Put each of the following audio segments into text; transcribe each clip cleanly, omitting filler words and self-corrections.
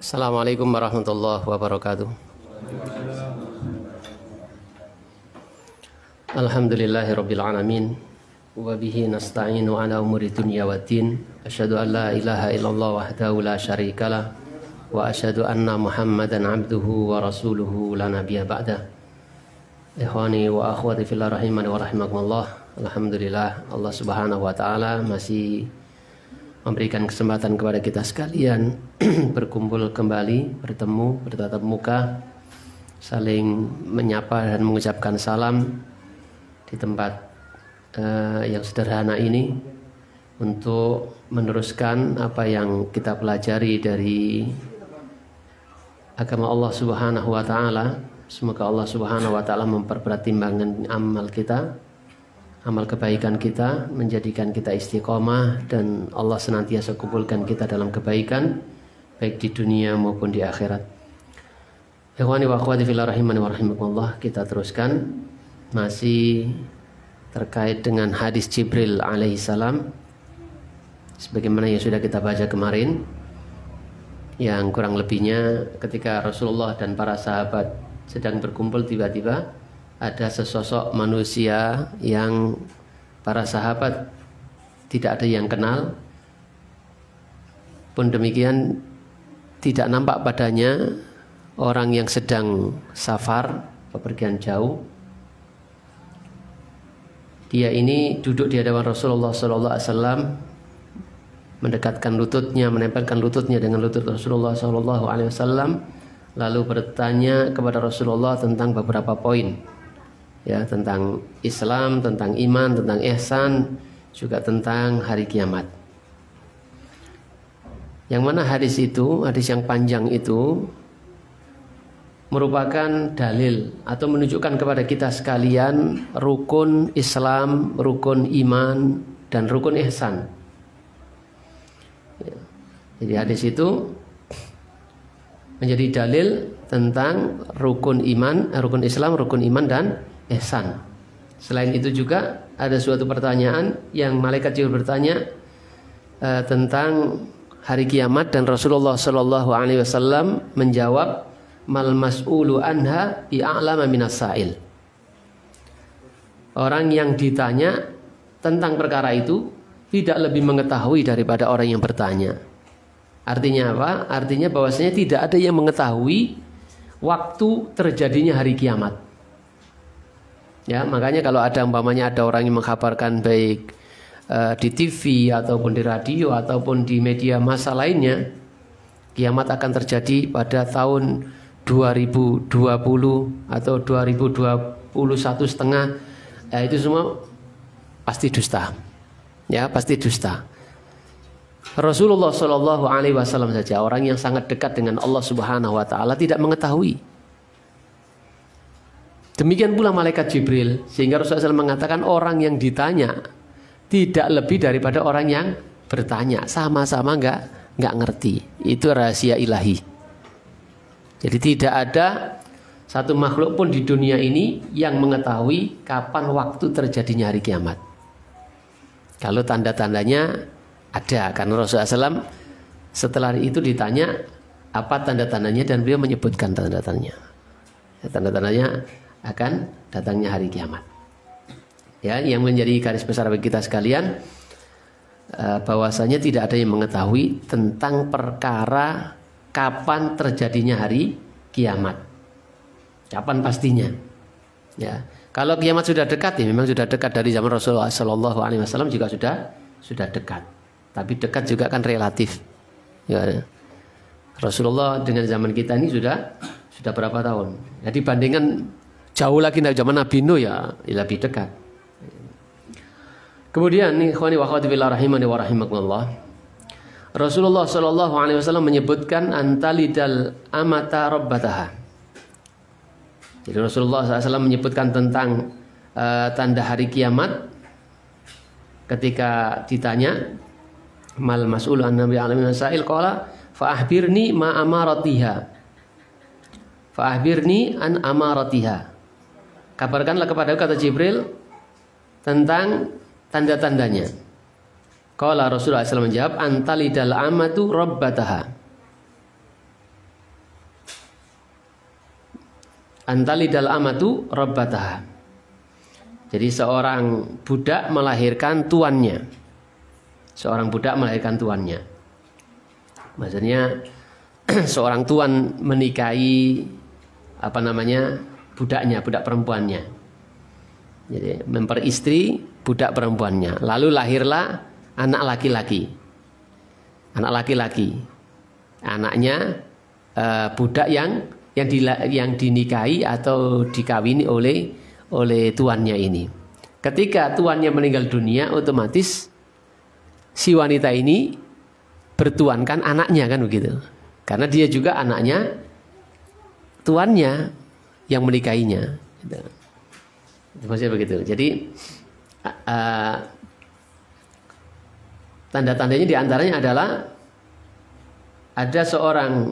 Assalamualaikum warahmatullahi wabarakatuh. Alhamdulillahirabbil alamin wa bihi nasta'inu ala umuri dunya waddin. Asyhadu an la ilaha illallah wahdahu la syarikalah wa asyhadu anna Muhammadan abduhu wa rasuluhu la nabiyya ba'da. Ikhwani wa akhwati fillah rahimani wa rahimakumullah. Alhamdulillah Allah Subhanahu wa taala masih memberikan kesempatan kepada kita sekalian berkumpul kembali, bertemu, bertatap muka, saling menyapa dan mengucapkan salam di tempat yang sederhana ini untuk meneruskan apa yang kita pelajari dari agama Allah Subhanahu wa taala. Semoga Allah Subhanahu wa taala memperberat timbangan amal kita, amal kebaikan kita, menjadikan kita istiqomah, dan Allah senantiasa kumpulkan kita dalam kebaikan baik di dunia maupun di akhirat. Ikhwani wa akhwati fillah rahimani wa rahimakumullah, kita teruskan masih terkait dengan hadis Jibril alaihissalam sebagaimana yang sudah kita baca kemarin, yang kurang lebihnya ketika Rasulullah dan para sahabat sedang berkumpul, tiba-tiba ada sesosok manusia yang para sahabat tidak ada yang kenal, pun demikian tidak nampak padanya orang yang sedang safar, bepergian jauh. Dia ini duduk di hadapan Rasulullah SAW, mendekatkan lututnya, menempelkan lututnya dengan lutut Rasulullah SAW, lalu bertanya kepada Rasulullah tentang beberapa poin, ya, tentang Islam, tentang iman, tentang ihsan, juga tentang hari kiamat. Yang mana hadis itu, hadis yang panjang itu merupakan dalil atau menunjukkan kepada kita sekalian rukun Islam, rukun iman, dan rukun ihsan. Ya. Jadi hadis itu menjadi dalil tentang rukun iman, rukun Islam, rukun iman, dan ihsan. Selain itu juga ada suatu pertanyaan yang malaikat Jibril bertanya tentang hari kiamat, dan Rasulullah SAW menjawab, mal mas'ulu anha bi'a'lama minas sa'il. Orang yang ditanya tentang perkara itu tidak lebih mengetahui daripada orang yang bertanya. Artinya apa? Artinya bahwasanya tidak ada yang mengetahui waktu terjadinya hari kiamat. Ya, makanya kalau ada umpamanya ada orang yang mengkabarkan baik di TV ataupun di radio ataupun di media massa lainnya, kiamat akan terjadi pada tahun 2020 atau 2021 setengah, ya, itu semua pasti dusta. Ya, pasti dusta. Rasulullah SAW saja, orang yang sangat dekat dengan Allah Subhanahu wa taala, tidak mengetahui. Demikian pula malaikat Jibril, sehingga Rasulullah SAW mengatakan orang yang ditanya tidak lebih daripada orang yang bertanya, sama-sama nggak ngerti. Itu rahasia ilahi. Jadi tidak ada satu makhluk pun di dunia ini yang mengetahui kapan waktu terjadinya hari kiamat. Kalau tanda-tandanya ada, karena Rasulullah SAW setelah itu ditanya apa tanda-tandanya, dan beliau menyebutkan tanda-tandanya. Tanda-tandanya akan datangnya hari kiamat. Ya, yang menjadi garis besar bagi kita sekalian, bahwasanya tidak ada yang mengetahui tentang perkara kapan terjadinya hari kiamat, kapan pastinya. Ya, kalau kiamat sudah dekat, ya memang sudah dekat dari zaman Rasulullah SAW juga sudah dekat. Tapi dekat juga kan relatif. Ya, Rasulullah dengan zaman kita ini sudah berapa tahun? Jadi bandingan jauh lagi dari zaman Nabi Nuh, ya lebih dekat. Kemudian nih, ikhwani wa akhwati fillah rahimani wa rahimakumullah, Rasulullah SAW menyebutkan antalidal amata rabbataha. Jadi Rasulullah SAW menyebutkan tentang tanda hari kiamat ketika ditanya mal mas'ul an nabi alamin sa'il qala fa akhbirni ma amaratiha, fa akhbirni an amaratiha, kabarkanlah kepadaku, kata Jibril, tentang tanda-tandanya. Qala Rasulullah SAW menjawab, antalidal amatu rabbataha. Antalidal amatu rabbataha. Jadi seorang budak melahirkan tuannya. Seorang budak melahirkan tuannya. Maksudnya seorang tuan menikahi budaknya, budak perempuannya. Jadi memperistri budak perempuannya. Lalu lahirlah anak laki-laki. Anak laki-laki. Anaknya budak yang dinikahi atau dikawini oleh tuannya ini. Ketika tuannya meninggal dunia, otomatis si wanita ini bertuankan anaknya, kan begitu. Karena dia juga anaknya tuannya yang menikahinya. Gitu. Maksudnya begitu. Jadi tanda-tandanya diantaranya adalah ada seorang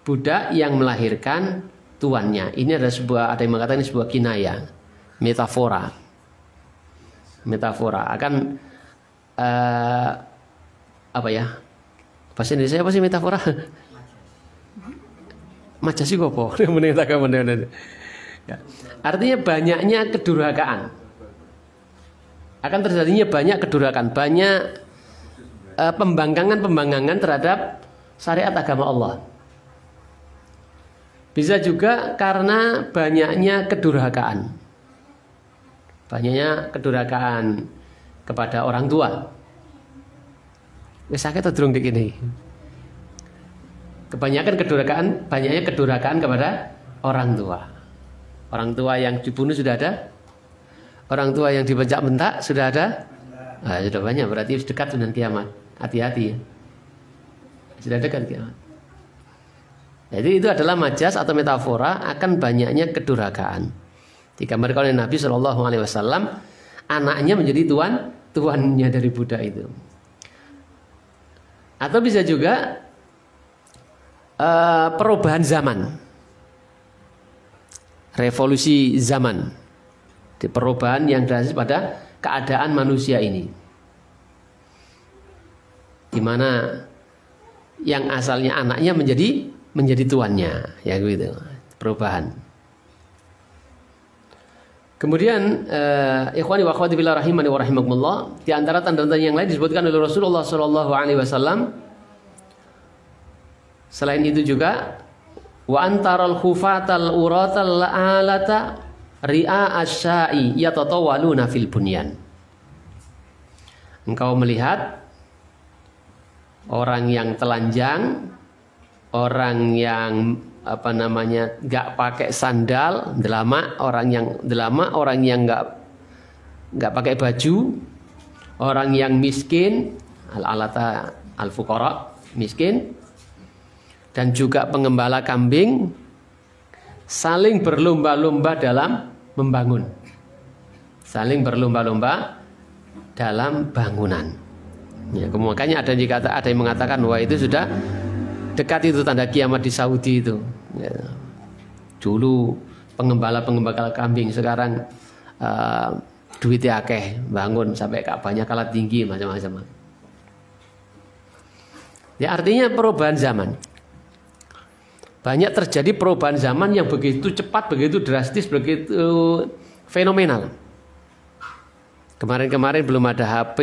budak yang melahirkan tuannya. Ini ada yang mengatakan ini sebuah kinayah, metafora. Metafora akan bahasa Indonesia apa sih metafora? Majas sih gopo. Artinya banyaknya kedurhakaan. Akan terjadinya banyak kedurhakaan, banyak pembangkangan terhadap syariat agama Allah. Bisa juga karena banyaknya kedurhakaan. Banyaknya kedurhakaan kepada orang tua. Wis akeh to durung iki. Banyaknya kedurhakaan kepada orang tua. Orang tua yang dibunuh sudah ada. Orang tua yang dibentak-bentak sudah ada. Nah, sudah banyak, berarti dekat dengan kiamat. Hati-hati ya. Sudah dekat kiamat. Jadi itu adalah majas atau metafora akan banyaknya kedurhakaan. Digambarkan oleh Nabi SAW, anaknya menjadi tuannya dari budak itu. Atau bisa juga perubahan zaman, revolusi zaman, perubahan yang drastis pada keadaan manusia ini, di mana yang asalnya anaknya menjadi tuannya, ya gitu, perubahan. Kemudian ikhwani wa akhwati fillah rahimani wa rahimakumullah, di antara tanda-tanda yang lain disebutkan oleh Rasulullah sallallahu alaihi wasallam. Selain itu juga wa antaral khufatal uratal la'alata ri'a asya'i yatatawaluna fil bunyan. Engkau melihat orang yang telanjang, orang yang nggak pakai sandal, orang yang nggak pakai baju, orang yang miskin, al-alata al-fuqara, miskin, dan juga pengembala kambing saling berlomba-lomba dalam membangun. Saling berlomba-lomba dalam bangunan. Ya, makanya ada yang mengatakan wah itu sudah dekat itu tanda kiamat di Saudi itu. Ya. Dulu pengembala kambing, sekarang duitnya akeh, bangun sampai Ka'bahnya kalah tinggi macam-macam. Ya artinya perubahan zaman. Banyak terjadi perubahan zaman yang begitu cepat, begitu drastis, begitu fenomenal. Kemarin-kemarin belum ada HP,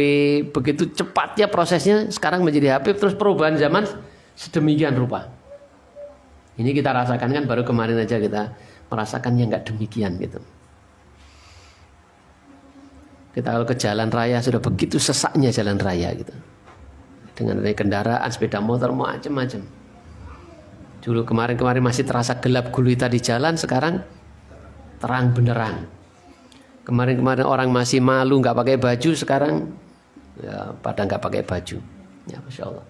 begitu cepatnya prosesnya sekarang menjadi HP, terus perubahan zaman sedemikian rupa. Ini kita rasakan kan, baru kemarin aja kita merasakannya nggak demikian gitu. Kita kalau ke jalan raya sudah begitu sesaknya jalan raya gitu. Dengan adanya kendaraan, sepeda motor, macam-macam. Dulu kemarin masih terasa gelap gulita di jalan, sekarang terang benderang. Kemarin orang masih malu nggak pakai baju, sekarang ya pada nggak pakai baju. Ya Masya Allah.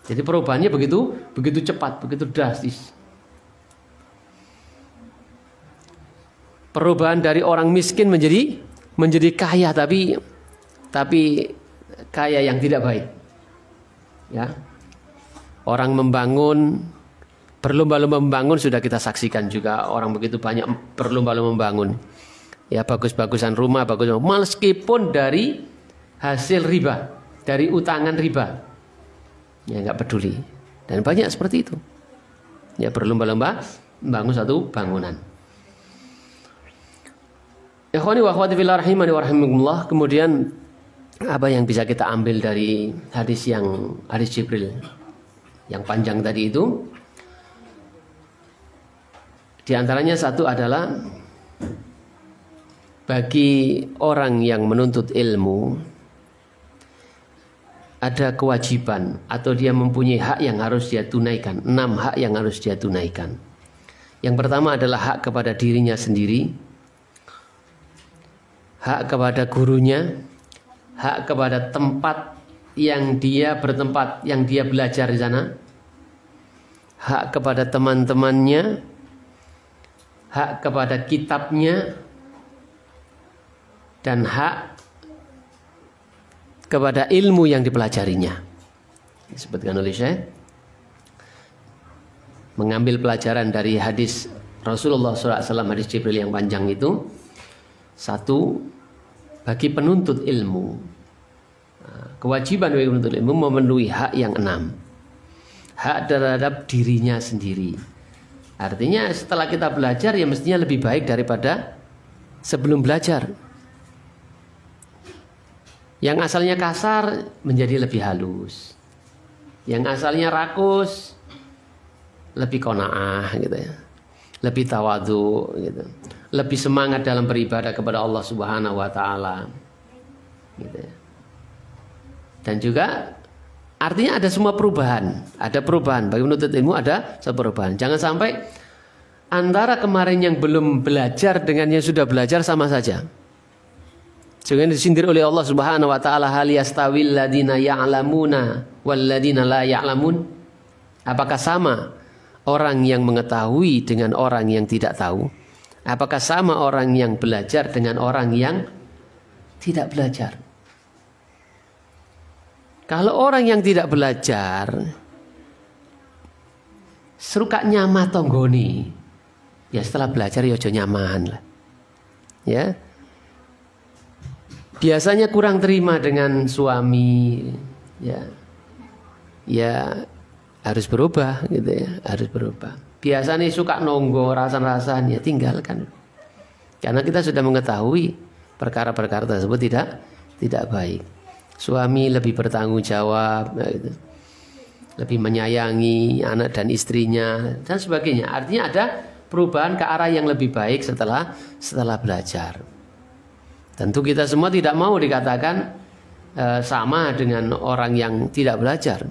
Jadi perubahannya begitu cepat, begitu drastis. Perubahan dari orang miskin menjadi kaya, tapi kaya yang tidak baik. Ya. Orang berlomba-lomba membangun sudah kita saksikan juga, orang begitu banyak berlomba-lomba membangun. Ya bagus-bagusan rumah, meskipun dari hasil riba. dari utangan riba. Ya nggak peduli. Dan banyak seperti itu. Ya berlomba-lomba membangun satu bangunan. Ikhwani wa akhwati fillah rahimani wa rahimakumullah. Kemudian apa yang bisa kita ambil dari hadis Jibril yang panjang tadi itu? Di antaranya satu adalah bagi orang yang menuntut ilmu ada kewajiban atau dia mempunyai hak yang harus dia tunaikan. 6 hak yang harus dia tunaikan. Yang pertama adalah hak kepada dirinya sendiri, hak kepada gurunya, hak kepada tempat yang dia bertempat, yang dia belajar di sana, hak kepada teman-temannya, hak kepada kitabnya, dan hak kepada ilmu yang dipelajarinya. Disebutkan oleh Syekh, mengambil pelajaran dari hadis Rasulullah SAW, hadis Jibril yang panjang itu. Satu, bagi penuntut ilmu, kewajiban bagi penuntut ilmu memenuhi hak yang 6. Hak terhadap dirinya sendiri. Artinya setelah kita belajar ya mestinya lebih baik daripada sebelum belajar. Yang asalnya kasar menjadi lebih halus. Yang asalnya rakus lebih qanaah gitu ya. Lebih tawadhu gitu. Lebih semangat dalam beribadah kepada Allah Subhanahu wa taala. Gitu ya. Dan juga artinya ada semua perubahan. Ada perubahan bagi penuntut ilmu, ada perubahan. Jangan sampai antara kemarin yang belum belajar dengan yang sudah belajar sama saja. Jangan disindir oleh Allah Subhanahu wa taala, hal yastawil ladina ya'lamuna wal ladina la ya'lamun. Apakah sama orang yang mengetahui dengan orang yang tidak tahu? Apakah sama orang yang belajar dengan orang yang tidak belajar? Kalau orang yang tidak belajar seruka nyama tonggoni, ya setelah belajar ya ojo nyaman lah. Ya. Biasanya kurang terima dengan suami, ya. Ya harus berubah gitu ya, harus berubah. Biasanya suka nonggo rasan-rasan, ya tinggalkan. Karena kita sudah mengetahui perkara-perkara tersebut tidak baik. Suami lebih bertanggung jawab, gitu. Lebih menyayangi anak dan istrinya dan sebagainya. Artinya ada perubahan ke arah yang lebih baik setelah belajar. Tentu kita semua tidak mau dikatakan sama dengan orang yang tidak belajar.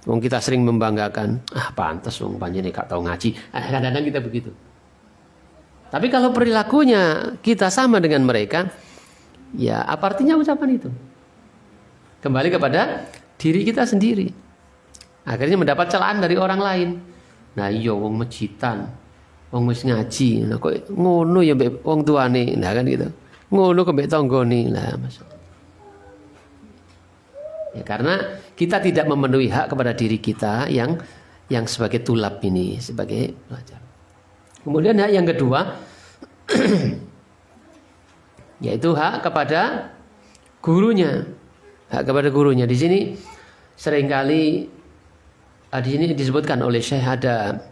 Wong kita sering membanggakan, pantas wong panjenengan gak tahu ngaji. Kadang-kadang kita begitu. Tapi kalau perilakunya kita sama dengan mereka, ya apa artinya ucapan itu? Kembali kepada diri kita sendiri. Akhirnya mendapat celaan dari orang lain. Nah iya wong mejitan, wong wis ngaji, nah kok ngono ya mbek wong tuane, nah kan gitu. Ngono ke mbek tanggane. Nah maksud. Ya, karena kita tidak memenuhi hak kepada diri kita yang sebagai tulab ini, sebagai pelajar. Kemudian hak yang kedua yaitu hak kepada gurunya. Hak kepada gurunya. Di sini seringkali di sini disebutkan oleh Syekh ada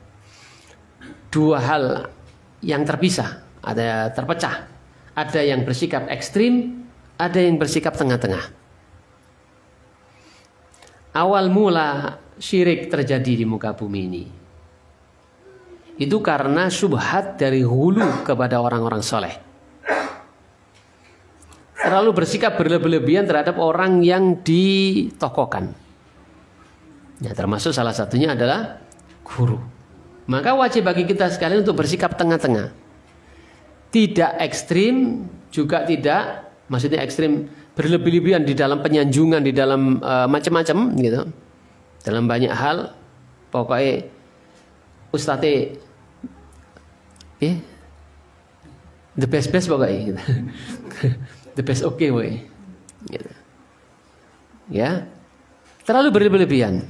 2 hal yang terpisah, ada terpecah. Ada yang bersikap ekstrim, ada yang bersikap tengah-tengah. Awal mula syirik terjadi di muka bumi ini itu karena syubhat dari hulu kepada orang-orang soleh. Terlalu bersikap berlebihan terhadap orang yang ditokohkan. Ya, termasuk salah satunya adalah guru. Maka wajib bagi kita sekalian untuk bersikap tengah-tengah. Tidak ekstrim, juga tidak, maksudnya ekstrim berlebihan di dalam penyanjungan, di dalam macam-macam gitu. Dalam banyak hal, pokoknya ustadz the best pokoknya gitu. The best okay boy. Gitu. Ya. Terlalu berlebihan.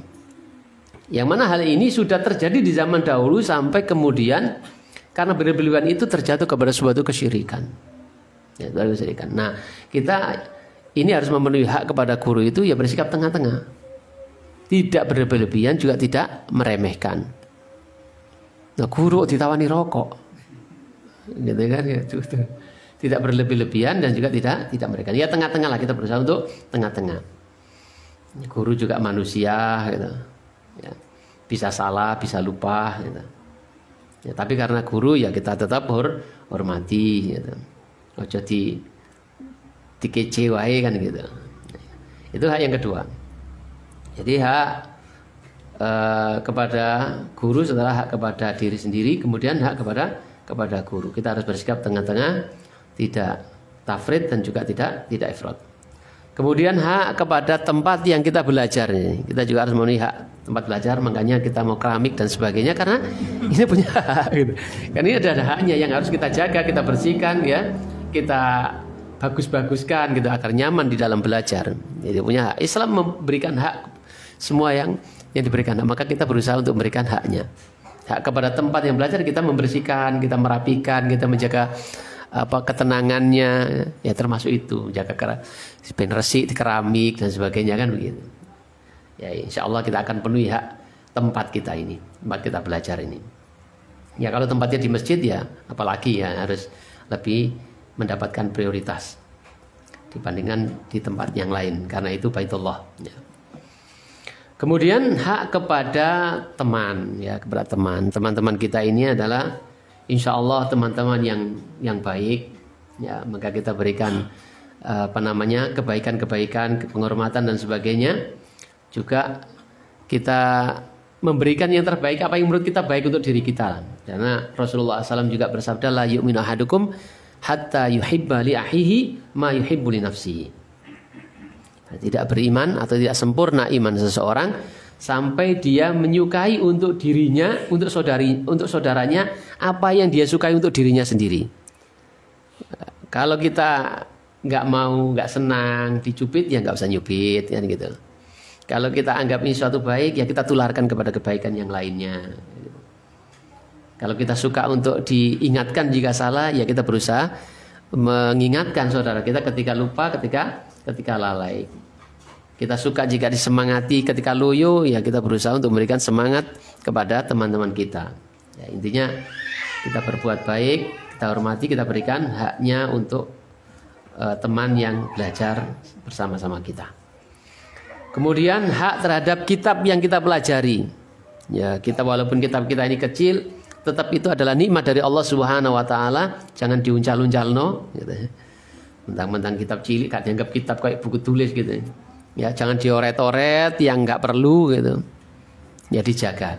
Yang mana hal ini sudah terjadi di zaman dahulu sampai kemudian karena berlebihan itu terjatuh kepada suatu kesyirikan. Ya, kesyirikan. Nah, kita ini harus memenuhi hak kepada guru itu ya bersikap tengah-tengah. Tidak berlebihan juga tidak meremehkan. Nah, guru ditawani rokok. Gitu kan ya. Tidak berlebihan dan juga tidak meremehkan. Ya tengah-tengah lah, kita berusaha untuk tengah-tengah. Guru juga manusia gitu. Ya. Bisa salah, bisa lupa gitu. Ya, tapi karena guru ya kita tetap hormati gitu. Ojo dikece wae kan gitu. Itu hak yang kedua. Jadi hak kepada guru setelah hak kepada diri sendiri, kemudian hak kepada guru. Kita harus bersikap tengah-tengah, tidak tafrid dan juga tidak ifrat. Kemudian hak kepada tempat yang kita belajar. Kita juga harus memenuhi hak tempat belajar, makanya kita mau keramik dan sebagainya karena ini punya hak gitu. Karena ini ada haknya yang harus kita jaga, kita bersihkan ya, kita bagus-baguskan gitu agar nyaman di dalam belajar. Jadi punya hak. Islam memberikan hak semua yang diberikan hak, maka kita berusaha untuk memberikan haknya. Hak kepada tempat yang belajar, kita membersihkan, kita merapikan, kita menjaga ketenangannya, ya termasuk itu, jaga resik, keramik dan sebagainya kan begitu. Ya insya Allah kita akan penuhi hak tempat kita ini, tempat kita belajar ini. Ya kalau tempatnya di masjid ya apalagi ya harus lebih mendapatkan prioritas dibandingkan di tempat yang lain karena itu Baitullah. Ya. Kemudian hak kepada teman, ya kepada teman-teman kita ini adalah insya Allah teman-teman yang baik, ya maka kita berikan kebaikan, penghormatan dan sebagainya. Juga kita memberikan yang terbaik apa yang menurut kita baik untuk diri kita. Karena Rasulullah SAW juga bersabda la yu'minu ahadukum hatta yuhibba li akhihi ma yuhibbu li nafsihi. Tidak beriman atau tidak sempurna iman seseorang sampai dia menyukai untuk dirinya, untuk saudaranya apa yang dia sukai untuk dirinya sendiri. Kalau kita nggak senang dicubit ya nggak usah nyubit kan gitu. Kalau kita anggap ini suatu baik ya kita tularkan kepada kebaikan yang lainnya. Kalau kita suka untuk diingatkan jika salah ya kita berusaha mengingatkan saudara kita ketika lupa, ketika lalai. Kita suka jika disemangati ketika loyo ya kita berusaha untuk memberikan semangat kepada teman-teman kita. Ya, intinya kita berbuat baik, kita hormati, kita berikan haknya untuk teman yang belajar bersama-sama kita. Kemudian hak terhadap kitab yang kita pelajari. Ya, kita walaupun kitab kita ini kecil, tetap itu adalah nikmat dari Allah Subhanahu wa taala, jangan diuncal-uncalno gitu. Mentang-mentang kitab cilik gak dianggap kitab kayak buku tulis gitu. Ya, jangan dioret-oret yang nggak perlu gitu. Ya dijaga.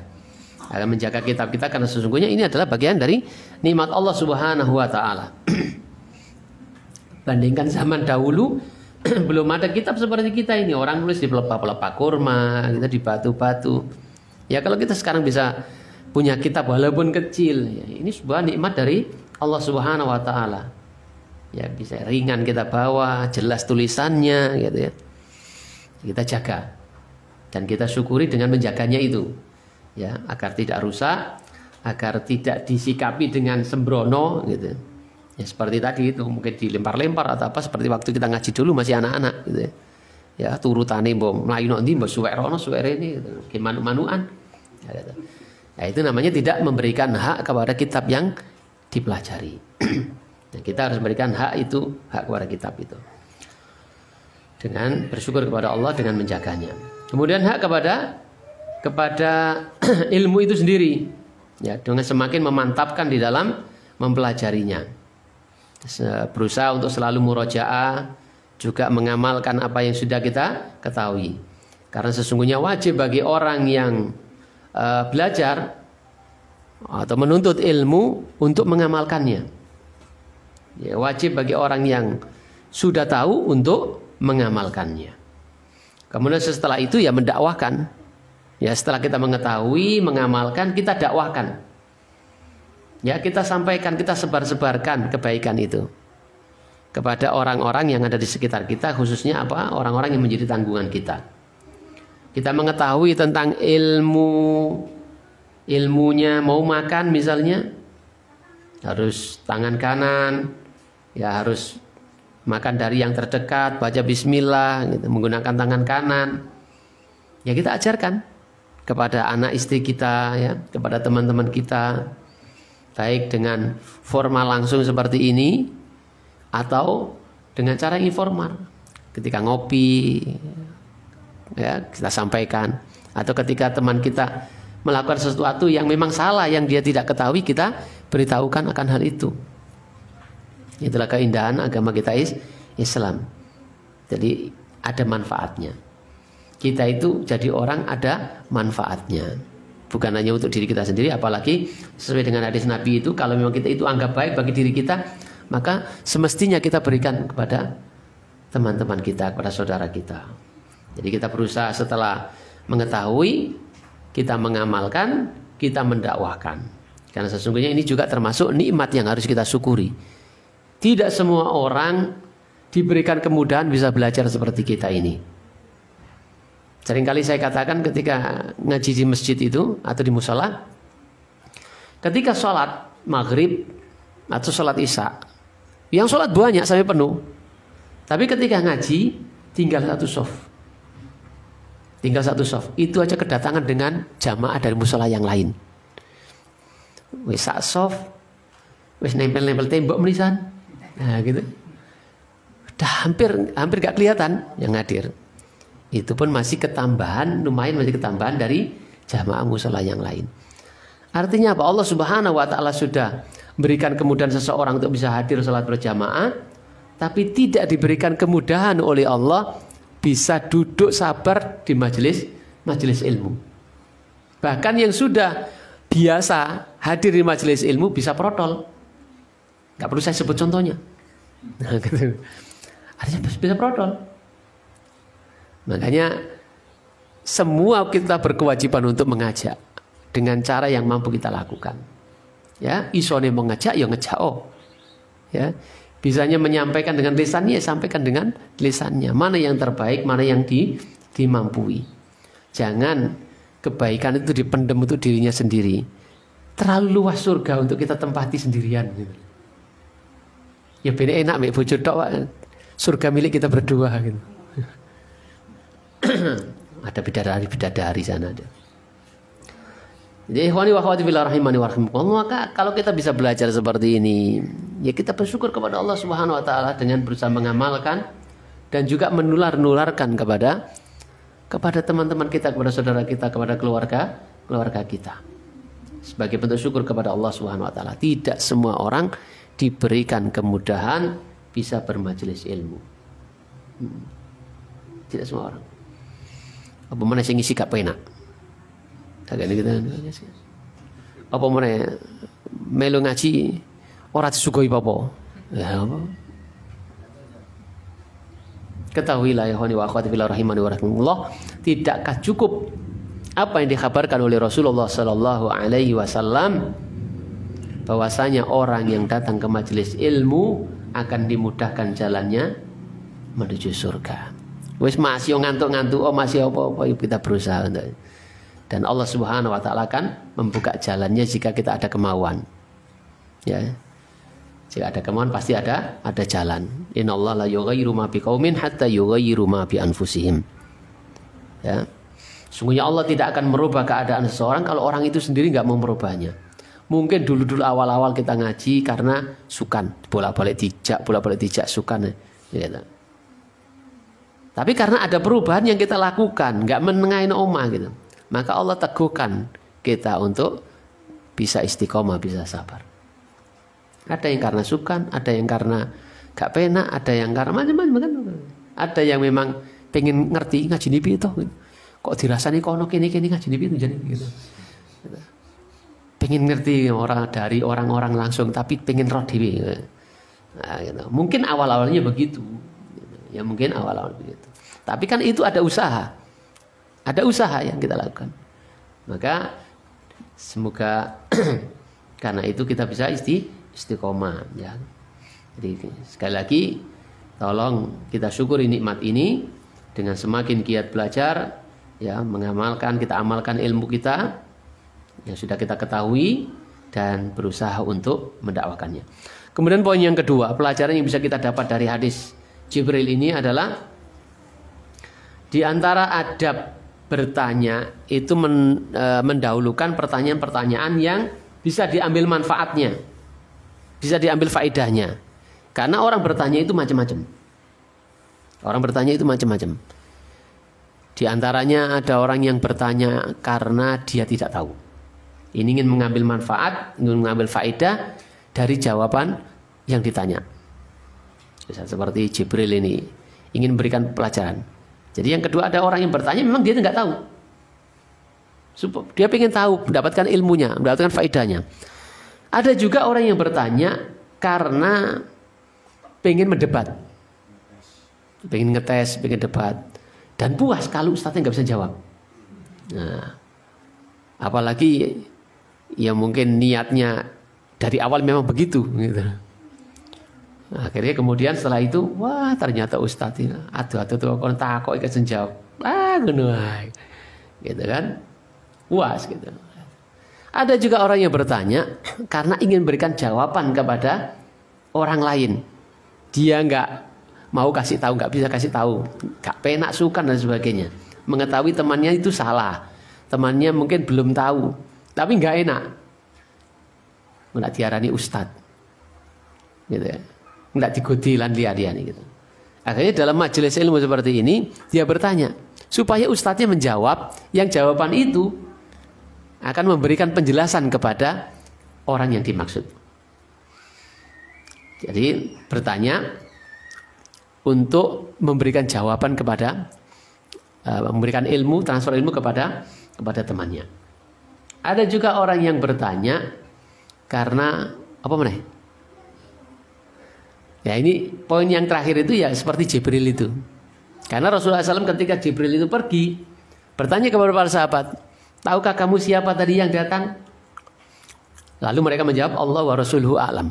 Akan menjaga kitab kita karena sesungguhnya ini adalah bagian dari nikmat Allah Subhanahu wa taala. Bandingkan zaman dahulu belum ada kitab seperti kita ini, orang nulis di pelepah-pelepah kurma, kita di batu-batu. Ya kalau kita sekarang bisa punya kitab walaupun kecil, ya, ini sebuah nikmat dari Allah Subhanahu wa taala. Ya bisa ringan kita bawa, jelas tulisannya gitu ya. Kita jaga dan kita syukuri dengan menjaganya itu. Ya, agar tidak rusak, agar tidak disikapi dengan sembrono gitu. Ya seperti tadi itu mungkin dilempar-lempar atau apa seperti waktu kita ngaji dulu masih anak-anak gitu ya. Ya turutane mbok mlayu ndi mbok suwerono suwerene gitu. Ki manu-manuan. Ya, gitu. Nah, itu namanya tidak memberikan hak kepada kitab yang dipelajari. Nah, kita harus memberikan hak itu, hak kepada kitab itu. Dengan bersyukur kepada Allah dengan menjaganya. Kemudian hak kepada ilmu itu sendiri. Ya, dengan semakin memantapkan di dalam mempelajarinya. Berusaha untuk selalu murojaah, juga mengamalkan apa yang sudah kita ketahui. Karena sesungguhnya wajib bagi orang yang belajar atau menuntut ilmu untuk mengamalkannya. Ya, wajib bagi orang yang sudah tahu untuk mengamalkannya. Kemudian setelah itu ya mendakwahkan. Ya setelah kita mengetahui, mengamalkan, kita dakwahkan. Ya kita sampaikan, kita sebar-sebarkan kebaikan itu kepada orang-orang yang ada di sekitar kita, khususnya apa? Orang-orang yang menjadi tanggungan kita. Kita mengetahui tentang ilmunya, mau makan misalnya harus tangan kanan, ya harus makan dari yang terdekat, baca bismillah, gitu, menggunakan tangan kanan. Ya kita ajarkan kepada anak istri kita, ya, kepada teman-teman kita, baik dengan formal langsung seperti ini atau dengan cara informal. Ketika ngopi, ya kita sampaikan, atau ketika teman kita melakukan sesuatu yang memang salah, yang dia tidak ketahui, kita beritahukan akan hal itu. Itulah keindahan agama kita Islam. Jadi ada manfaatnya. Kita itu jadi orang ada manfaatnya. Bukan hanya untuk diri kita sendiri, apalagi sesuai dengan hadis Nabi itu, kalau memang kita itu anggap baik bagi diri kita, maka semestinya kita berikan kepada teman-teman kita, kepada saudara kita. Jadi kita berusaha setelah mengetahui, kita mengamalkan, kita mendakwahkan. Karena sesungguhnya ini juga termasuk nikmat yang harus kita syukuri. Tidak semua orang diberikan kemudahan bisa belajar seperti kita ini. Seringkali saya katakan ketika ngaji di masjid itu atau di musola, ketika sholat maghrib atau sholat isya, yang sholat banyak sampai penuh, tapi ketika ngaji tinggal satu sof, itu aja kedatangan dengan jamaah dari musola yang lain. Wis sak sof, wis nempel-nempel tembok menisan. Nah gitu, udah hampir gak kelihatan yang hadir. Itu pun masih ketambahan, lumayan masih ketambahan dari jamaah musola yang lain. Artinya apa? Allah Subhanahu wa Ta'ala sudah berikan kemudahan seseorang untuk bisa hadir sholat berjamaah, tapi tidak diberikan kemudahan oleh Allah bisa duduk sabar di majelis ilmu. Bahkan yang sudah biasa hadir di majelis ilmu bisa protol. Gak perlu saya sebut contohnya. Nah, gitu. Artinya bisa protol. Makanya semua kita berkewajiban untuk mengajak dengan cara yang mampu kita lakukan. Ya, isone mengajak ya ngejak ya. Bisanya menyampaikan dengan lisannya, ya sampaikan dengan lisannya. Mana yang terbaik, mana yang dimampui. Jangan kebaikan itu dipendam untuk dirinya sendiri. Terlalu luas surga untuk kita tempati sendirian gitu. Ya bener enak mek bojo tok, surga milik kita berdua gitu. Ada bidadari sana ada. Jadi ikhwani wa akhwati fillah rahimani wa rahimakumullah, maka kalau kita bisa belajar seperti ini, ya kita bersyukur kepada Allah Subhanahu wa Ta'ala dengan berusaha mengamalkan dan juga menularkan kepada teman-teman kita, kepada saudara kita, kepada keluarga kita. Sebagai bentuk syukur kepada Allah Subhanahu wa Ta'ala. Tidak semua orang diberikan kemudahan bisa bermajelis ilmu. Tidak semua orang. Apa mana sing ngisi gak penak. Apa mana melu ngaji ora disugoi apa-apa. Ya apa? Ketahuilah ya wa akhwati fillah rahimani wa rahimakumullah, tidakkah cukup apa yang dikhabarkan oleh Rasulullah sallallahu alaihi wasallam bahwasanya orang yang datang ke majelis ilmu akan dimudahkan jalannya menuju surga. Wis masih ngantuk-ngantuk, masih apa-apa, kita berusaha untuk. Dan Allah Subhanahu wa Ta'ala akan membuka jalannya jika kita ada kemauan. Ya. Jika ada kemauan pasti ada jalan. Innallaha la yughayyiru ma biqaumin hatta yughayyiru ma bi anfusihim. Ya. Sungguhnya Allah tidak akan merubah keadaan seseorang kalau orang itu sendiri nggak mau merubahnya. Mungkin dulu awal-awal kita ngaji karena sukan, bolak-balik dijak sukan. Ya. Tapi karena ada perubahan yang kita lakukan, nggak menengahin omah gitu, maka Allah teguhkan kita untuk bisa istiqomah, bisa sabar. Ada yang karena sukan, ada yang karena gak penak, ada yang karena macam-macam kan. Ada yang memang pengen ngerti ngaji nipi itu, kok dirasani kono kini ngaji nipi itu jadi gitu. Pengen ngerti dari orang-orang langsung, tapi pengen roh dewi. Nah, gitu. Mungkin awal-awalnya begitu. Ya mungkin awal-awal begitu. Tapi kan itu ada usaha. Ada usaha yang kita lakukan. Maka semoga karena itu kita bisa istiqomah ya. Jadi sekali lagi tolong kita syukuri nikmat ini dengan semakin giat belajar ya, mengamalkan, kita amalkan ilmu kita yang sudah kita ketahui dan berusaha untuk mendakwakannya. Kemudian poin yang kedua, pelajaran yang bisa kita dapat dari hadis Jibril ini adalah di antara adab bertanya itu mendahulukan pertanyaan-pertanyaan yang bisa diambil manfaatnya, bisa diambil faedahnya. Karena orang bertanya itu macam-macam. Orang bertanya itu macam-macam. Di antaranya ada orang yang bertanya karena dia tidak tahu. Ini ingin mengambil manfaat, ingin mengambil faedah dari jawaban yang ditanya. Seperti Jibril ini ingin memberikan pelajaran. Jadi yang kedua ada orang yang bertanya memang dia tidak tahu. Dia ingin tahu, mendapatkan ilmunya, mendapatkan faedahnya. Ada juga orang yang bertanya karena pengen mendebat, pengen ngetes, pengen debat, dan puas kalau ustadznya nggak bisa jawab. Nah, apalagi ya mungkin niatnya dari awal memang begitu, gitu. Nah, akhirnya kemudian setelah itu, wah ternyata ustadz ini, aduh tuh kon takok ikan jawab, ngono ae, gitu kan, puas gitu. Ada juga orang yang bertanya karena ingin berikan jawaban kepada orang lain. Dia nggak mau kasih tahu, nggak bisa kasih tahu, nggak penak sukan dan sebagainya. Mengetahui temannya itu salah, temannya mungkin belum tahu, tapi nggak enak, nggak diarani ustad, gitu ya, nggak digodi lan liani gitu. Akhirnya dalam majelis ilmu seperti ini dia bertanya supaya ustadznya menjawab, yang jawaban itu akan memberikan penjelasan kepada orang yang dimaksud. Jadi bertanya untuk memberikan jawaban kepada, memberikan ilmu, transfer ilmu kepada temannya. Ada juga orang yang bertanya karena apa meneh? Ya ini poin yang terakhir itu ya seperti Jibril itu. Karena Rasulullah SAW ketika Jibril itu pergi bertanya kepada para sahabat, tahukah kamu siapa tadi yang datang? Lalu mereka menjawab, Allah wa Rasuluhu a'lam.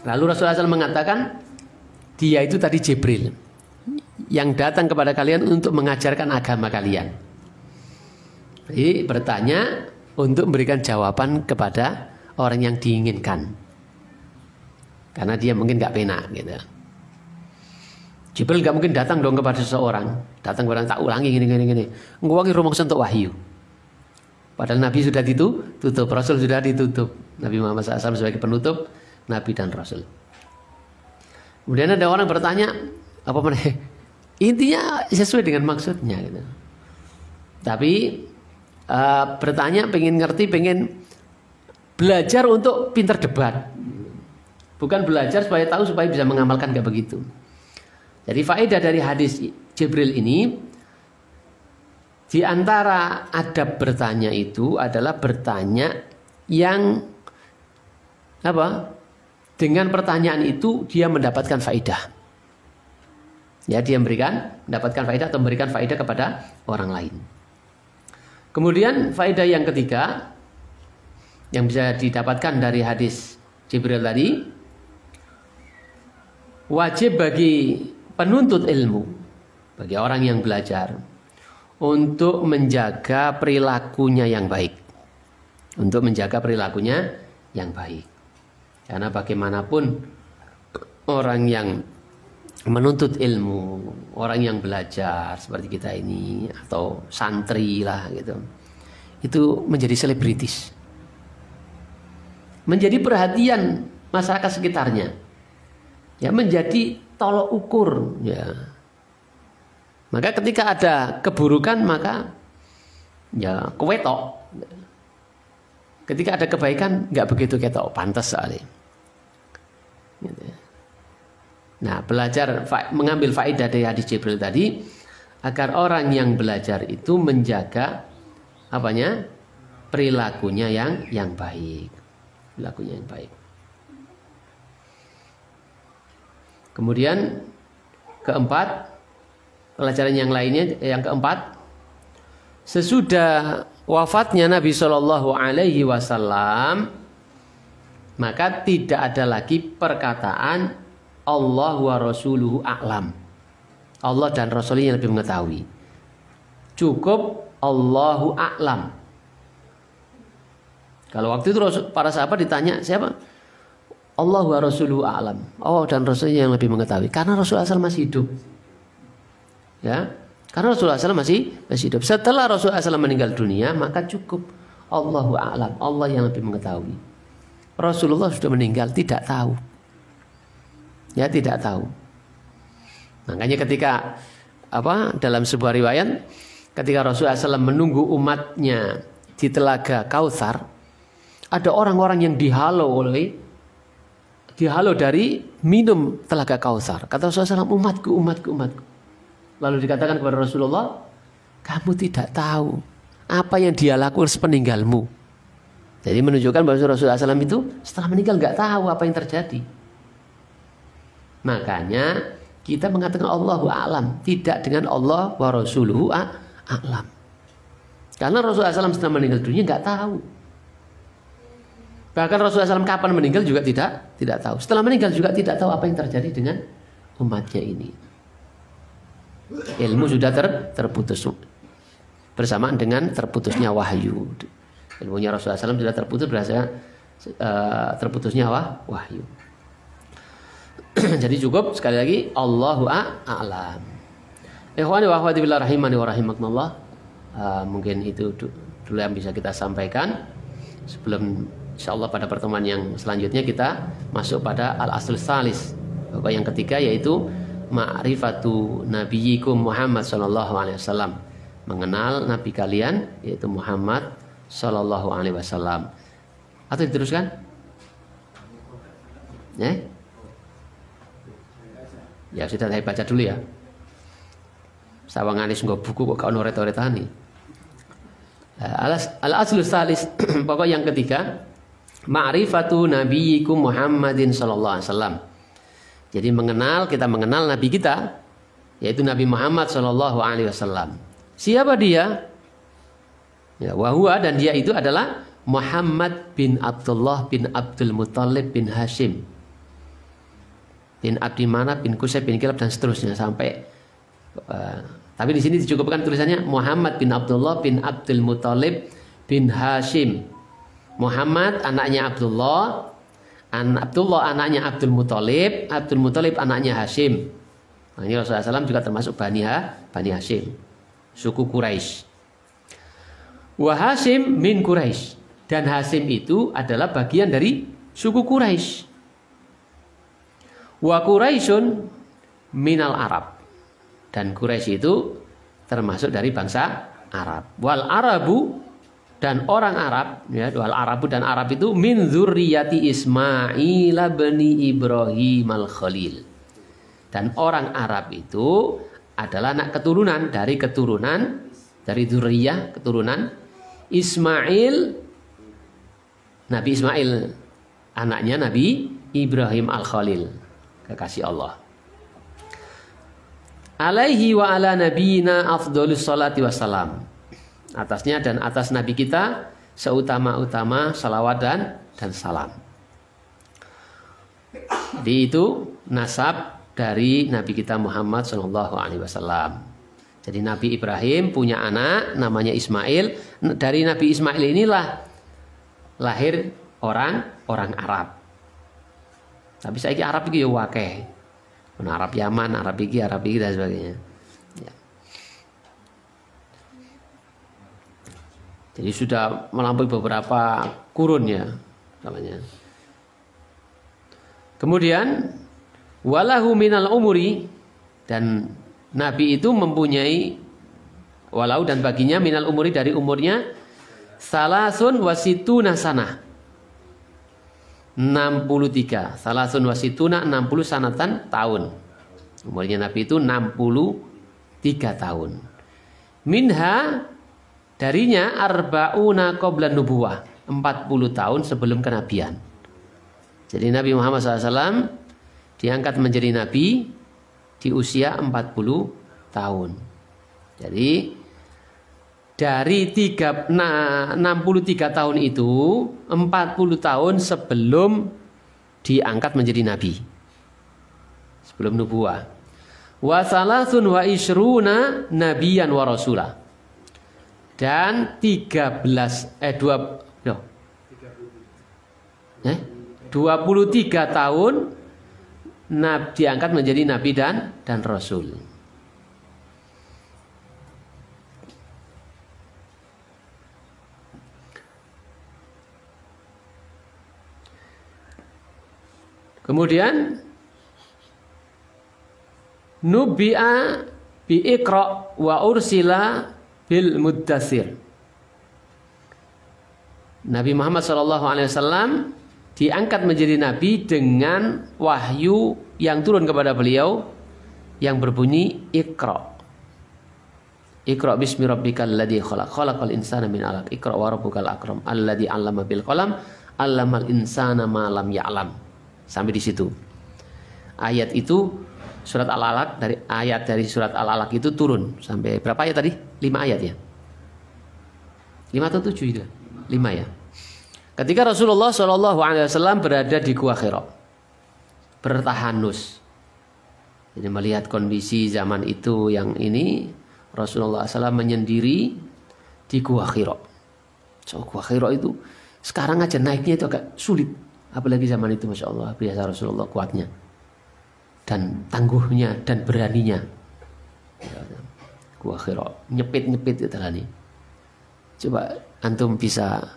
Lalu Rasulullah SAW mengatakan, dia itu tadi Jibril yang datang kepada kalian untuk mengajarkan agama kalian. Jadi bertanya untuk memberikan jawaban kepada orang yang diinginkan. Karena dia mungkin gak penak gitu. Jibril gak mungkin datang dong kepada seseorang. Datang kepada tak ulangi gini. Nguwangi rumangsa untuk wahyu. Padahal Nabi sudah ditutup, Rasul sudah ditutup. Nabi Muhammad SAW sebagai penutup Nabi dan Rasul. Kemudian ada orang bertanya, apa meneh? Intinya sesuai dengan maksudnya gitu. Tapi bertanya pengen ngerti, pengen belajar untuk pintar debat. Bukan belajar supaya tahu, supaya bisa mengamalkan, gak begitu. Jadi faedah dari hadis Jibril ini, di antara adab bertanya itu adalah bertanya yang apa? Dengan pertanyaan itu dia mendapatkan faedah. Ya, dia mendapatkan faedah atau memberikan faedah kepada orang lain. Kemudian faedah yang ketiga yang bisa didapatkan dari hadis Jibril tadi, wajib bagi penuntut ilmu, bagi orang yang belajar, untuk menjaga perilakunya yang baik. Untuk menjaga perilakunya yang baik. Karena bagaimanapun orang yang menuntut ilmu, orang yang belajar seperti kita ini, atau santri lah gitu, itu menjadi selebritis, menjadi perhatian masyarakat sekitarnya, ya, menjadi tolok ukur, ya. Maka ketika ada keburukan maka ya kewetok, ketika ada kebaikan nggak begitu ketok, pantas soalnya. Nah, belajar mengambil faedah dari hadis Jibril tadi agar orang yang belajar itu menjaga apanya? Perilakunya yang baik. Perilakunya yang baik. Kemudian keempat, pelajaran yang lainnya, yang keempat, sesudah wafatnya Nabi Shallallahu Alaihi Wasallam, maka tidak ada lagi perkataan Allah wa Rasuluhu a'lam. Allah dan Rasulnya lebih mengetahui. Cukup Allahu a'lam. Kalau waktu itu para sahabat ditanya siapa? Allah wa rasuluhu a'lam. Allah dan Rasulnya yang lebih mengetahui. Karena Rasulullah SAW masih hidup. Ya, karena Rasulullah SAW masih hidup. Setelah Rasulullah SAW meninggal dunia, maka cukup Allahu a'lam. Allah yang lebih mengetahui. Rasulullah sudah meninggal, tidak tahu. Ya, tidak tahu. Makanya ketika dalam sebuah riwayat, ketika Rasulullah SAW menunggu umatnya di telaga Kautsar, ada orang-orang yang dihalau dari minum telaga Kautsar. Kata Rasulullah SAW, umatku. Lalu dikatakan kepada Rasulullah, kamu tidak tahu apa yang dia lakukan sepeninggalmu. Jadi menunjukkan bahwa Rasulullah SAW itu setelah meninggal nggak tahu apa yang terjadi. Makanya kita mengatakan Allahu a'lam, tidak dengan Allah wa rasuluhu a'lam. Karena Rasulullah SAW setelah meninggal dunia nggak tahu. Bahkan Rasulullah SAW kapan meninggal juga tidak tahu. Setelah meninggal juga tidak tahu apa yang terjadi dengan umatnya ini. Ilmu sudah terputus bersamaan dengan terputusnya wahyu. Ilmunya Rasulullah SAW sudah terputus terputusnya wahyu. Jadi cukup sekali lagi Allahu a'lam. Ikhwani wa akhwati billah rahimani wa rahimakumullah. Mungkin itu dulu yang bisa kita sampaikan. Sebelum insyaallah pada pertemuan yang selanjutnya kita masuk pada al-aslus salis. Pokok yang ketiga yaitu ma'rifatu nabiyyikum Muhammad sallallahu alaihi wasallam. Mengenal nabi kalian yaitu Muhammad sallallahu alaihi wasallam. Atau diteruskan? Ya sudah, saya baca dulu ya. Sawanganis nggak buku kok kau noret-noretani. Al-aslus salis, pokok yang ketiga, ma'rifatu nabiyyikum Muhammadin sallallahu alaihi wasallam. Jadi kita mengenal nabi kita, yaitu Nabi Muhammad sallallahu alaihi wasallam. Siapa dia? Ya, wahwa, dan dia itu adalah Muhammad bin Abdullah bin Abdul Muttalib bin Hashim bin Abdi Manaf bin Qusay bin Kilab dan seterusnya sampai tapi di sini dicukupkan tulisannya Muhammad bin Abdullah bin Abdul Muttalib bin Hashim. Muhammad anaknya Abdullah, Abdullah anaknya Abdul Muttalib, Abdul Muttalib anaknya Hashim. Nah, ini Rasulullah SAW juga termasuk Bani Hashim, suku Quraisy. Wa Hashim min Quraisy, dan Hashim itu adalah bagian dari suku Quraisy. Wa Quraisyun minal Arab, dan Quraisy itu termasuk dari bangsa Arab. Wal Arabu, dan orang Arab, ya, wal Arabu dan Arab itu min dzurriyyati Ismail bin Ibrahim al-Khalil. Dan orang Arab itu adalah anak keturunan dari dzurriyyah, keturunan Ismail, Nabi Ismail, anaknya Nabi Ibrahim al-Khalil, kekasih Allah. Alaihi wa ala nabiyina afdholus salati wassalam. Atasnya dan atas nabi kita seutama-utama salawat dan salam. Jadi itu nasab dari nabi kita Muhammad sallallahu alaihi wasallam. Jadi Nabi Ibrahim punya anak namanya Ismail. Dari Nabi Ismail inilah lahir orang Arab. Tapi saya Arab iki ya wakeh. Arab Yaman, Arab iki dan sebagainya. Ya. Jadi sudah melampaui beberapa kurun ya namanya. Kemudian walahu minal umuri, dan Nabi itu mempunyai walau dan baginya minal umuri dari umurnya salasun wasituna sanah. 63, salasun wasituna 60 sanatan tahun. Umurnya Nabi itu 63 tahun. Minha, darinya arba'una qabla nubuwah, 40 tahun sebelum kenabian. Jadi Nabi Muhammad SAW diangkat menjadi Nabi di usia 40 tahun. Jadi dari 63 tahun itu 40 tahun sebelum diangkat menjadi Nabi, sebelum nubuwah. Wa salasun wa ishruna nabiyan wa rasulah, dan 33 23 tahun diangkat menjadi nabi dan rasul. Kemudian nubi'a bi iqra wa ursila bil muddatsir. Nabi Muhammad SAW diangkat menjadi nabi dengan wahyu yang turun kepada beliau yang berbunyi Iqra. Iqra bismi rabbikal ladzi khalaq, khalaqal insana min 'alaq, Iqra wa rabbukal akram, alladzi 'allama bil qalam, 'allamal insana ma lam ya'lam. Sampai di situ. Ayat itu surat Al-Alaq, dari surat Al-Alaq itu turun sampai berapa ayat tadi? 5 ayat ya. 5 atau 7 itu? 5 ya. Ketika Rasulullah SAW berada di Gua Hira, bertahanus. Jadi melihat kondisi zaman itu yang ini, Rasulullah SAW menyendiri di Gua Hira. So, Gua Hira itu sekarang aja naiknya itu agak sulit. Apalagi zaman itu, Masya Allah, biasa Rasulullah kuatnya dan tangguhnya dan beraninya. Gua Hira nyepit itu nih. Coba antum bisa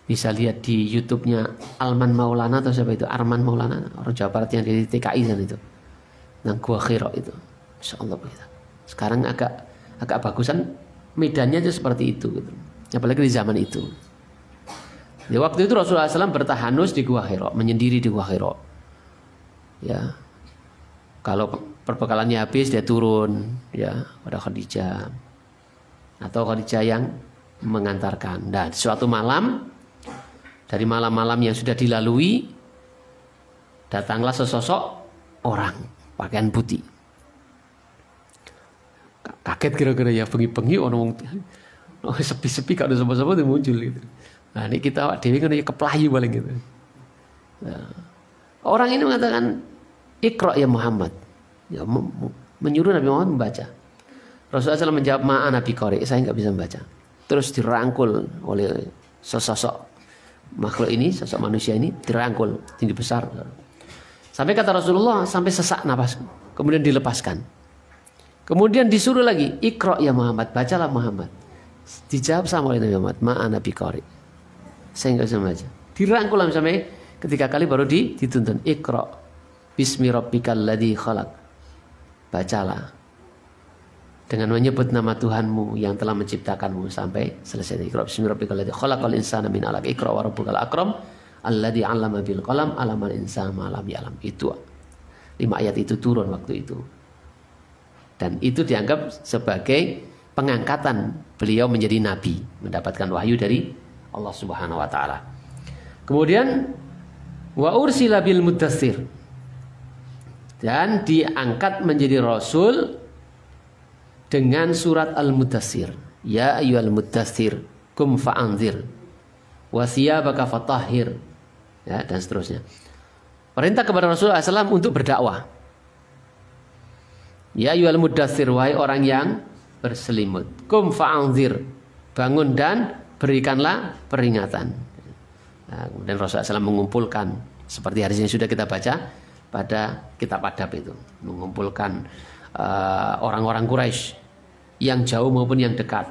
lihat di YouTube-nya Alman Maulana atau siapa itu, Arman Maulana, orang Jawa Barat yang di TKI sana itu, nang Gua Hira itu, Masya Allah begitu. Sekarang agak bagusan medannya itu seperti itu, gitu. Apalagi di zaman itu. Di waktu itu Rasulullah SAW bertahanus di Gua Hira, menyendiri di Gua Hira. Ya, kalau perbekalannya habis dia turun, ya, pada Khadijah atau Khadijah yang mengantarkan. Dan suatu malam, dari malam-malam yang sudah dilalui, datanglah sesosok orang pakaian putih. Kaget kira-kira ya, bengi-bengi orang sepi-sepi kalau sama-sama itu muncul gitu. Nah ini kita dewi kan keplayu paling gitu. Nah, orang ini mengatakan Iqra ya Muhammad, ya, menyuruh Nabi Muhammad membaca. Rasulullah SAW menjawab, ma'ana biqari, saya nggak bisa membaca. Terus dirangkul oleh sosok makhluk ini, sosok manusia ini dirangkul tinggi besar. Sampai kata Rasulullah sampai sesak nafas, kemudian dilepaskan. Kemudian disuruh lagi, Iqra ya Muhammad, bacalah Muhammad. Dijawab sama oleh Nabi Muhammad, ma'ana biqari, saya nggak bisa membaca. Dirangkul sampai ketiga kali baru dituntun, Iqra bismi rabbikal ladzi khalaq, bacalah dengan menyebut nama Tuhanmu yang telah menciptakanmu, sampai selesai. Iqra bismi rabbikal ladzi khalaqal insana min 'alaq, Iqra wa rabbukal akram, alladzi 'allama bil qalam, 'allamal insana ma lam ya'lam. Itu 5 ayat itu turun waktu itu. Dan itu dianggap sebagai pengangkatan beliau menjadi nabi, mendapatkan wahyu dari Allah Subhanahu wa taala. Kemudian wa ursila bil muddatsir, dan diangkat menjadi rasul dengan surat Al-Muddatsir. Ya ayyuhal muddatsir kum fa'anzir wa thiyabaka fatahhir, ya, dan seterusnya. Perintah kepada Rasulullah SAW untuk berdakwah. Ya ayyuhal muddatsir, wahai orang yang berselimut, kum fa'anzir, bangun dan berikanlah peringatan. Nah, kemudian Rasulullah SAW mengumpulkan seperti hadis yang sudah kita baca pada kitab adab itu, mengumpulkan orang-orang Quraisy yang jauh maupun yang dekat,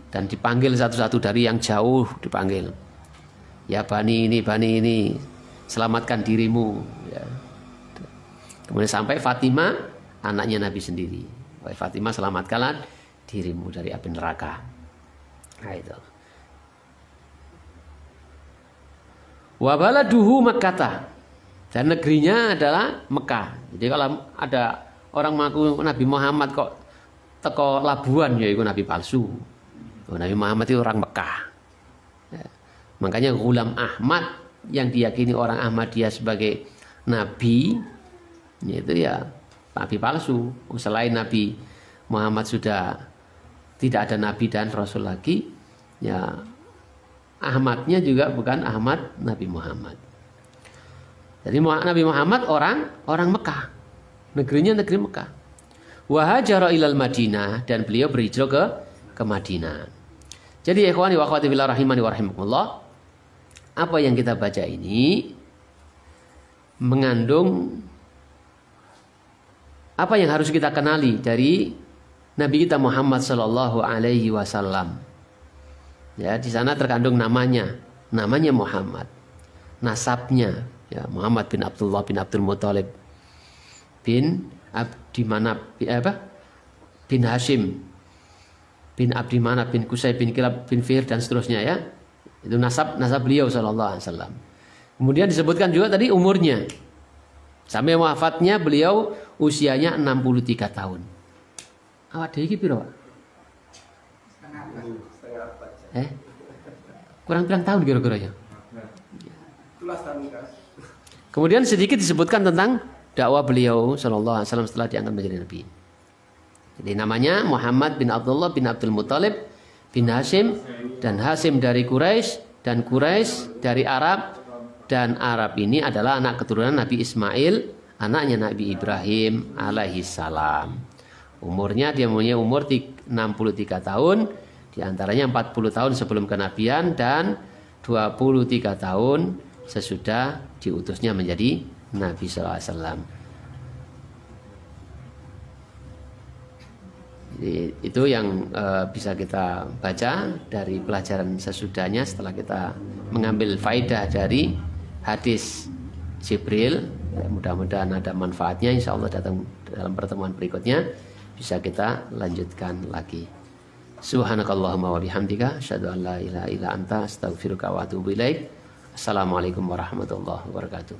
dan dipanggil satu-satu, dari yang jauh dipanggil, ya bani ini selamatkan dirimu, ya. Kemudian sampai Fatimah, anaknya Nabi sendiri, wahai Fatimah selamatkanlah dirimu dari api neraka. Nah itu. Wa baladuhu Makkah, dan negerinya adalah Mekah. Jadi kalau ada orang mengaku Nabi Muhammad kok teko Labuan, ya itu nabi palsu. Nabi Muhammad itu orang Mekah. Ya. Makanya Ghulam Ahmad yang diyakini orang Ahmadiyah sebagai nabi, itu ya nabi palsu. Selain Nabi Muhammad sudah tidak ada nabi dan rasul lagi, ya Ahmadnya juga bukan Ahmad Nabi Muhammad. Jadi Nabi Muhammad orang Mekah, negerinya negeri Mekah. Wa hajara ilal Madinah, dan beliau berhijrah ke Madinah. Jadi ikhwani wa akhwati fillah rahimani wa rahimakumullah, apa yang kita baca ini mengandung apa yang harus kita kenali dari Nabi kita Muhammad Sallallahu Alaihi Wasallam. Ya, di sana terkandung namanya Muhammad, nasabnya ya Muhammad bin Abdullah bin Abdul Muthalib bin Abdimanaf bin Hashim bin Abdimanaf bin Qusay bin Kilab bin Fihr dan seterusnya ya. Itu nasab beliau Sallallahu Alaihi Wasallam. Kemudian disebutkan juga tadi umurnya. Sampai wafatnya beliau usianya 63 tahun. Awak dhewe iki piro, Pak? Kurang pirang tahun kira-kira ya. Kemudian sedikit disebutkan tentang dakwah beliau Sallallahu Alaihi Wasallam setelah diangkat menjadi nabi. Jadi namanya Muhammad bin Abdullah bin Abdul Muthalib bin Hashim, dan Hashim dari Quraisy, dan Quraisy dari Arab, dan Arab ini adalah anak keturunan Nabi Ismail, anaknya Nabi Ibrahim alaihi salam. Umurnya dia mempunyai umur 63 tahun, diantaranya 40 tahun sebelum kenabian dan 23 tahun sesudah diutusnya menjadi Nabi sallallahu alaihi wasallam. Itu yang bisa kita baca dari pelajaran sesudahnya setelah kita mengambil faidah dari hadis Jibril. Mudah-mudahan ada manfaatnya. Insya Allah datang dalam pertemuan berikutnya bisa kita lanjutkan lagi. Subhanakallahumma wa bihamdika asyhadu an la ilaha illa anta astaghfiruka wa atubu ilaik. Assalamualaikum warahmatullahi wabarakatuh.